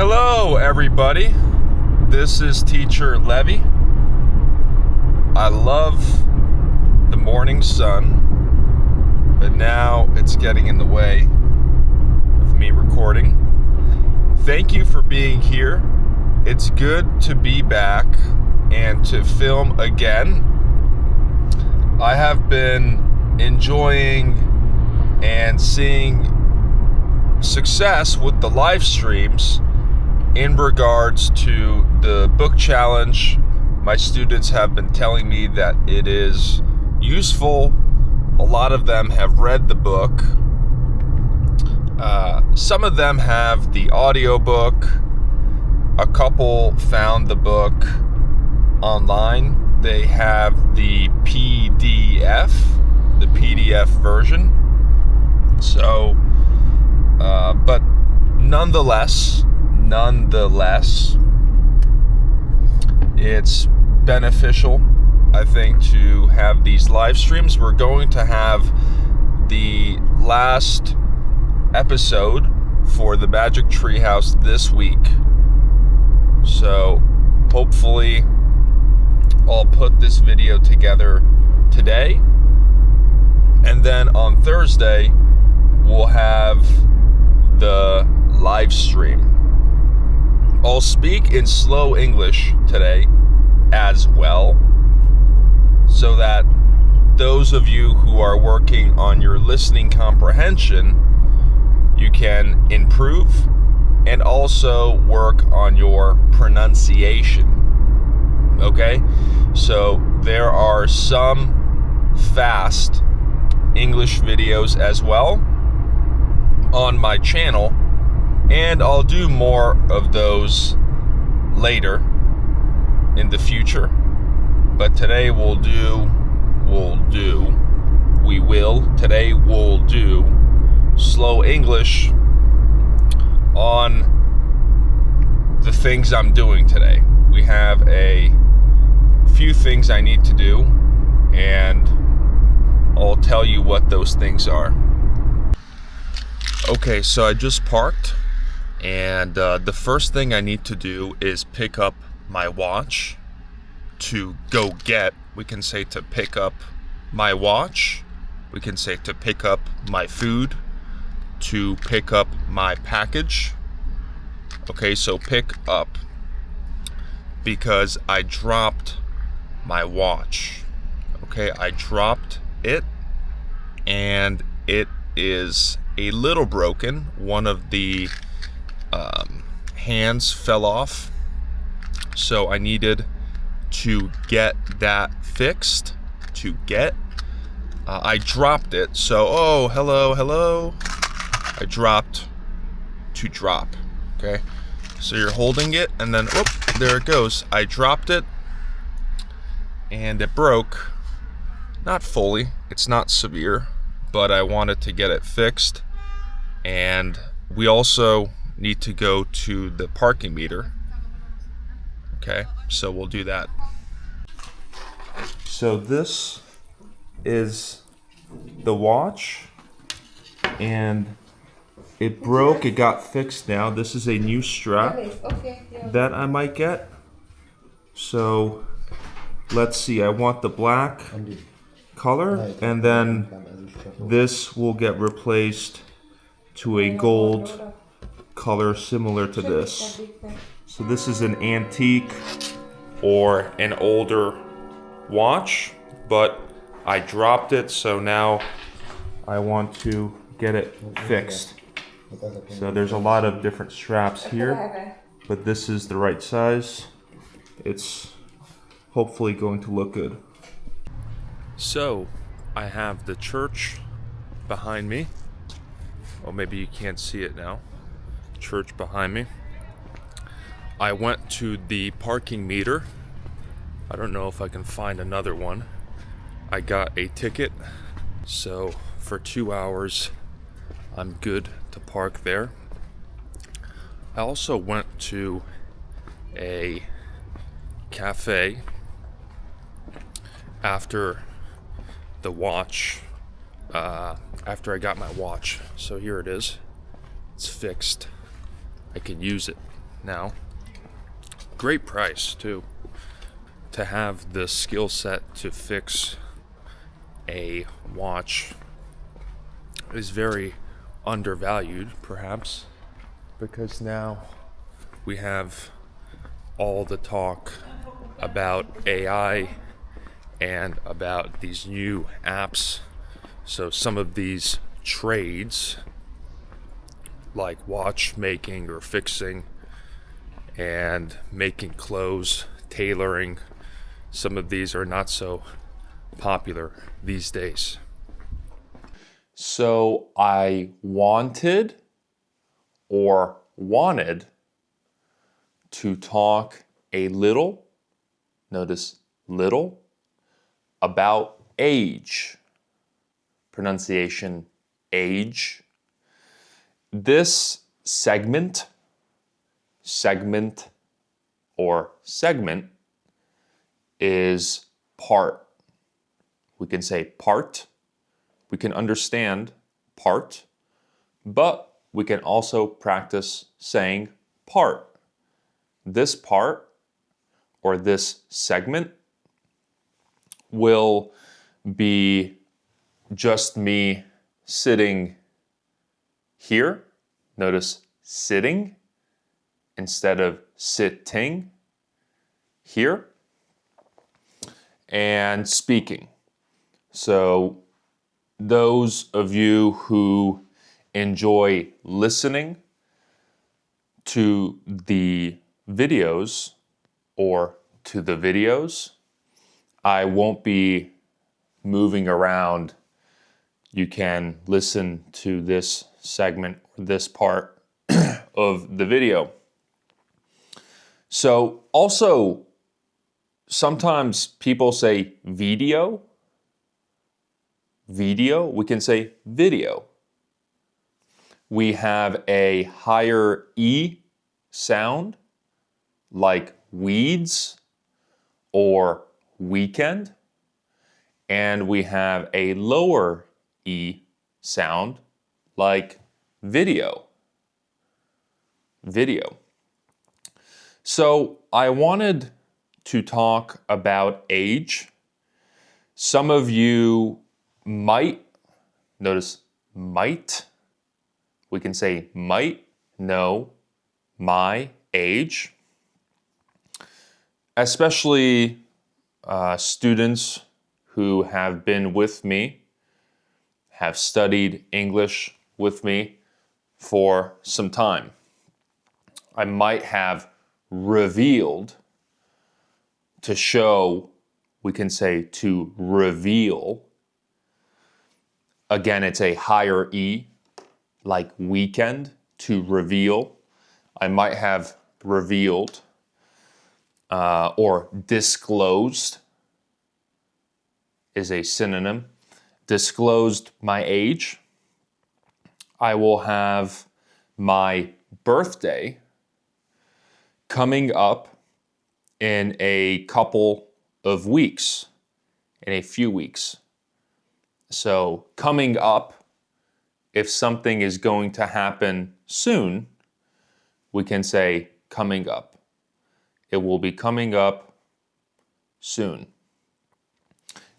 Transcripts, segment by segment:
Hello, everybody. This is Teacher Levy. I love the morning sun, but now it's getting in the way of me recording. Thank you for being here. It's good to be back and to film again. I have been enjoying and seeing success with the live streams in regards to the book challenge. My students have been telling me that it is useful. A lot of them have read the book. Some of them have the audiobook. A couple found the book online. They have the PDF version. So, but nonetheless, it's beneficial, I think, to have these live streams. We're going to have the last episode for the Magic Treehouse this week. So hopefully I'll put this video together today. And then on Thursday, we'll have the live stream. I'll speak in slow English today as well, so that those of you who are working on your listening comprehension, you can improve and also work on your pronunciation. Okay? So there are some fast English videos as well on my channel, and I'll do more of those later in the future. But today we'll do slow English on the things I'm doing today. We have a few things I need to do, and I'll tell you what those things are. Okay, so I just parked, and the first thing I need to do is pick up my watch to go get. We can say to pick up my watch. We can say to pick up my food, to pick up my package. Okay, so pick up, because I dropped my watch. Okay, I dropped it, and it is a little broken. One of the hands fell off, so I needed to get that fixed. I dropped it, so hello. I dropped to drop. Okay, so you're holding it, and then there it goes. I dropped it, and it broke. Not fully, it's not severe, but I wanted to get it fixed. And we also need to go to the parking meter. Okay, so we'll do that. So this is the watch, and it broke. It got fixed now. This is a new strap that I might get. So let's see, I want the black color, and then this will get replaced to a gold color similar to this. So this is an antique or an older watch, but I dropped it, so now I want to get it fixed. So there's a lot of different straps here, but this is the right size. It's hopefully going to look good. So I have the church behind me. Well, maybe you can't see it now. Church behind me. I went to the parking meter. I don't know if I can find another one. I got a ticket, so for 2 hours I'm good to park there. I also went to a cafe after the watch, after I got my watch. So here it is. It's fixed. I can use it. now. Great price too. To have the skill set to fix a watch is very undervalued, perhaps, because now we have all the talk about AI and about these new apps. So some of these trades, like watchmaking or fixing and making clothes, tailoring, some of these are not so popular these days. So I wanted to talk a little, notice little, about age. Pronunciation age. This segment is part. We can say part. We can understand part, but we can also practice saying part. This part or this segment will be just me sitting here. Notice sitting instead of sitting here, and speaking. So those of you who enjoy listening to the videos or to the videos, I won't be moving around. You can listen to this segment, this part of the video. So also, sometimes people say video. We can say video. We have a higher E sound, like weeds or weekend. And we have a lower E sound, like video. So I wanted to talk about age. Some of you might, notice might, we can say might know my age, especially students who have been with me, have studied English with me for some time. I might have revealed, to show, we can say to reveal. Again, it's a higher E, like weekend, to reveal. I might have revealed or disclosed is a synonym. Disclosed my age. I will have my birthday coming up in a couple of weeks, in a few weeks. So coming up, if something is going to happen soon, we can say coming up. It will be coming up soon.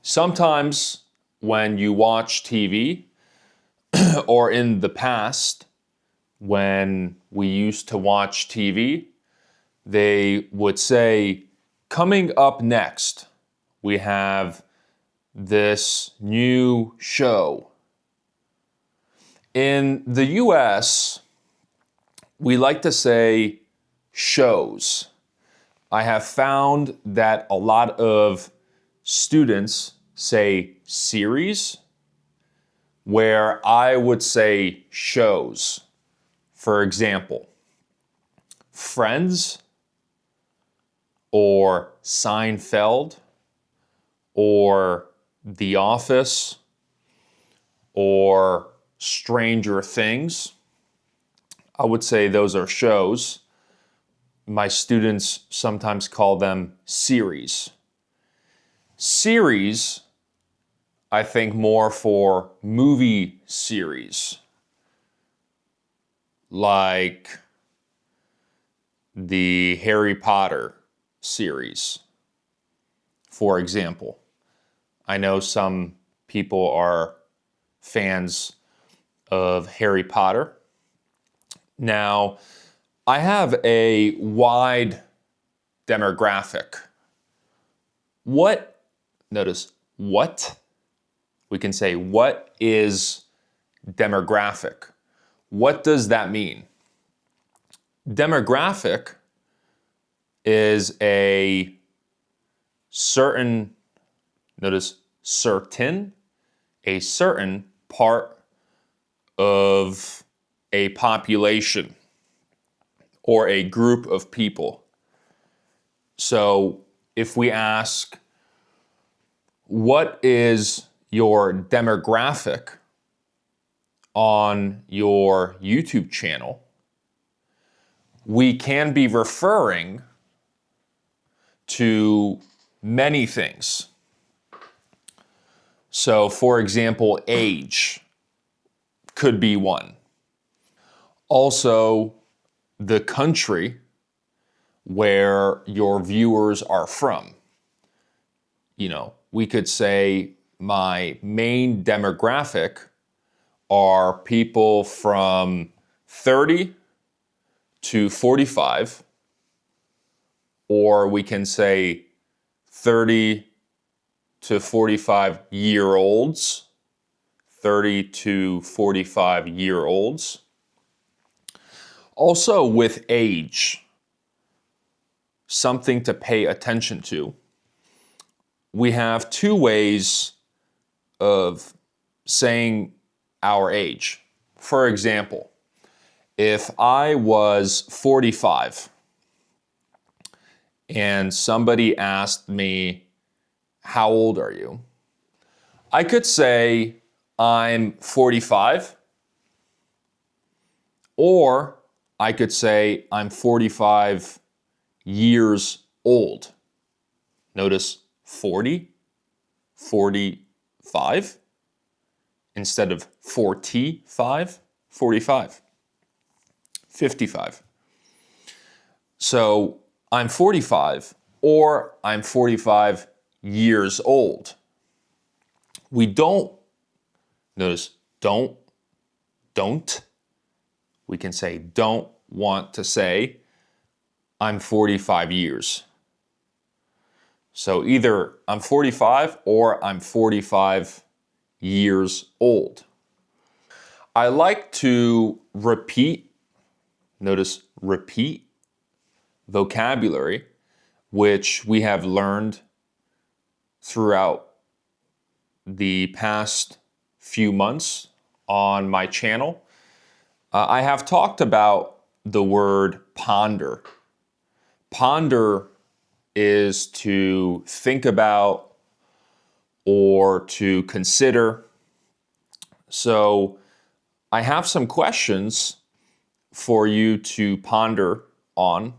Sometimes when you watch TV, or in the past, when we used to watch TV, they would say, coming up next, we have this new show. In the US, we like to say shows. I have found that a lot of students say series, where I would say shows. For example, Friends, or Seinfeld, or The Office, or Stranger Things. I would say those are shows. My students sometimes call them series. Series, I think more for movie series. Like the Harry Potter series, for example. I know some people are fans of Harry Potter. Now, I have a wide demographic. Notice, what? We can say, what is demographic? What does that mean? Demographic is a certain, notice, a certain part of a population or a group of people. So if we ask, what is your demographic on your YouTube channel? We can be referring to many things. So, for example, age could be one. Also, the country where your viewers are from. We could say my main demographic are people from 30 to 45, or we can say 30 to 45-year-olds, 30 to 45-year-olds. Also with age, something to pay attention to. We have two ways of saying our age. For example, if I was 45 and somebody asked me, how old are you? I could say I'm 45, or I could say I'm 45 years old. Notice 40, 45, instead of 45, 45, 55. So I'm 45, or I'm 45 years old. We don't, notice don't, we can say don't want to say I'm 45 years. So either I'm 45 or I'm 45 years old. I like to repeat, notice repeat vocabulary, which we have learned throughout the past few months on my channel. I have talked about the word ponder. Ponder is to think about or to consider. So I have some questions for you to ponder on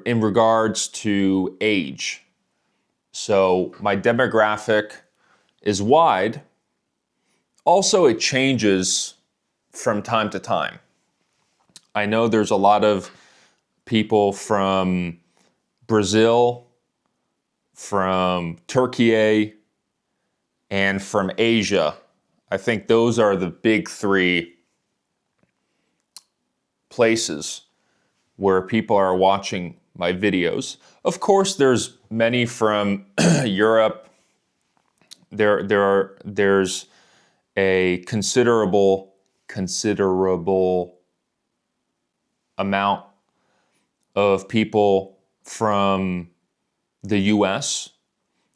in regards to age. So my demographic is wide. Also, it changes from time to time. I know there's a lot of people from Brazil, from Turkey, and from Asia. I think those are the big three places where people are watching my videos. Of course, there's many from Europe. There's a considerable amount of people from the US,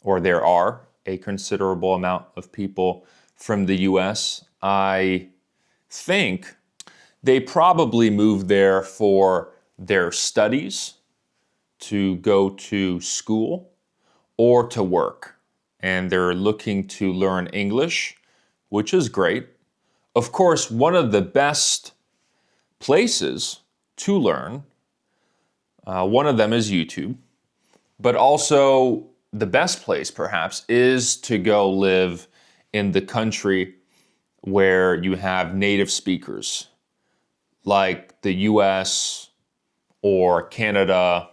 or there are a considerable amount of people from the US. I think they probably moved there for their studies, to go to school, or to work. And they're looking to learn English, which is great. Of course, one of the best places to learn, one of them is YouTube, but also the best place perhaps is to go live in the country where you have native speakers, like the US or Canada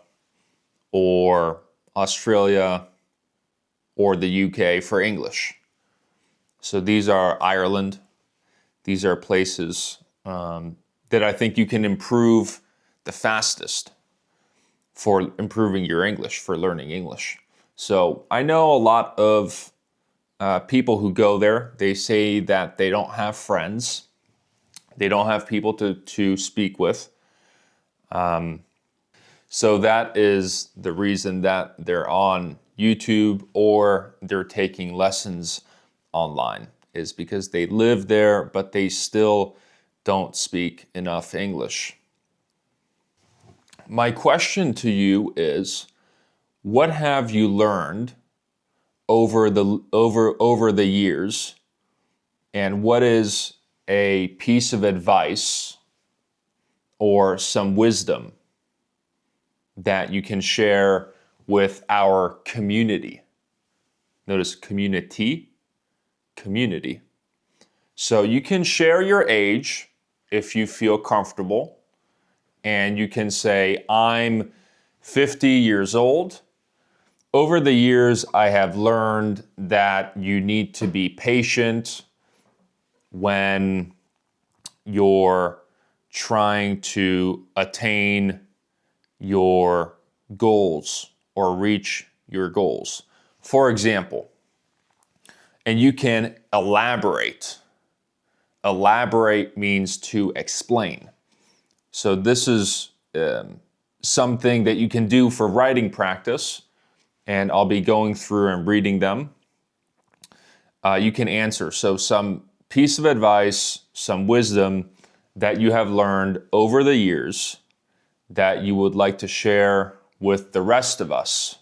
or Australia or the UK for English. So these are Ireland. These are places that I think you can improve the fastest for improving your English, for learning English. So I know a lot of people who go there, they say that they don't have friends. They don't have people to speak with. So that is the reason that they're on YouTube or they're taking lessons online, is because they live there, but they still don't speak enough English. My question to you is, what have you learned over the years, and what is a piece of advice or some wisdom that you can share with our community? Notice community. So you can share your age if you feel comfortable, and you can say, I'm 50 years old. Over the years, I have learned that you need to be patient when you're trying to attain your goals or reach your goals. For example, and you can elaborate. Elaborate means to explain. So this is something that you can do for writing practice, and I'll be going through and reading them. You can answer. So some piece of advice, some wisdom that you have learned over the years that you would like to share with the rest of us.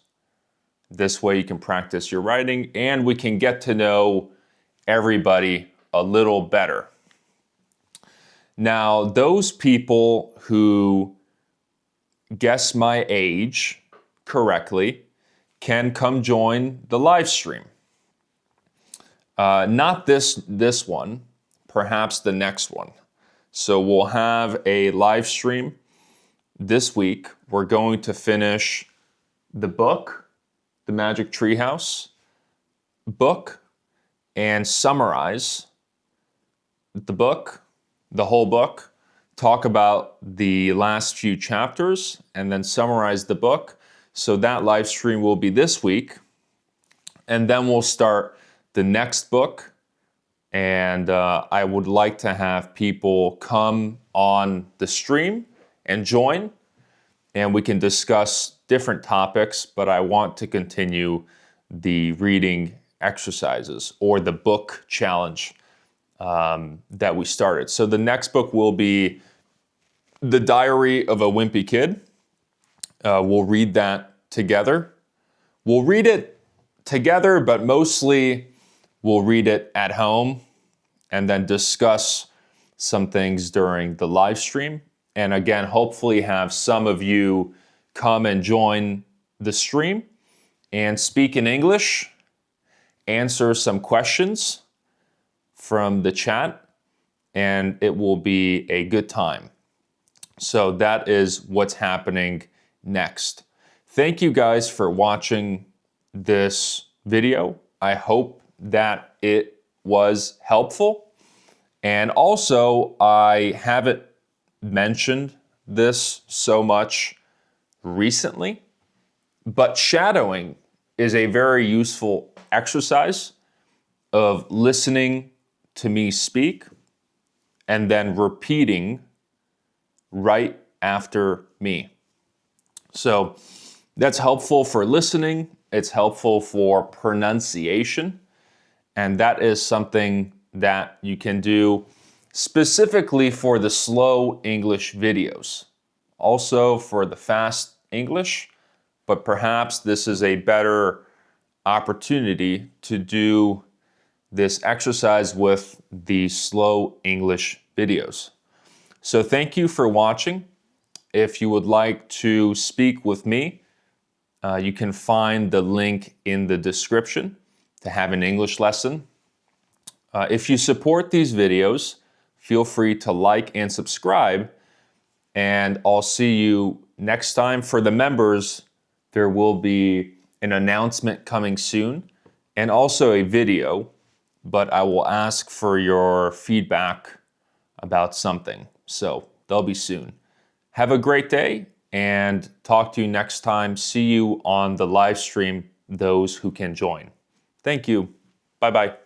This way you can practice your writing and we can get to know everybody a little better. Now, those people who guess my age correctly can come join the live stream. Not this one, perhaps the next one. So we'll have a live stream this week. We're going to finish the book, The Magic Treehouse book, and summarize the book, the whole book, talk about the last few chapters, and then summarize the book. So that live stream will be this week. And then we'll start the next book. And I would like to have people come on the stream and join, and we can discuss different topics, but I want to continue the reading exercises or the book challenge that we started. So the next book will be The Diary of a Wimpy Kid. We'll read that together. We'll read it together, but mostly we'll read it at home and then discuss some things during the live stream. And again, hopefully have some of you come and join the stream and speak in English, answer some questions from the chat, and it will be a good time. So that is what's happening next. Thank you guys for watching this video. I hope that it was helpful. And also, I haven't mentioned this so much recently, but shadowing is a very useful exercise of listening to me speak and then repeating right after me. So that's helpful for listening. It's helpful for pronunciation. And that is something that you can do specifically for the slow English videos. Also for the fast English, but perhaps this is a better opportunity to do this exercise with the slow English videos. So thank you for watching. If you would like to speak with me, you can find the link in the description to have an English lesson. If you support these videos, feel free to like and subscribe, and I'll see you next time for the members, there will be an announcement coming soon and also a video, but I will ask for your feedback about something. So they'll be soon. Have a great day and talk to you next time. See you on the live stream, those who can join. Thank you. Bye-bye.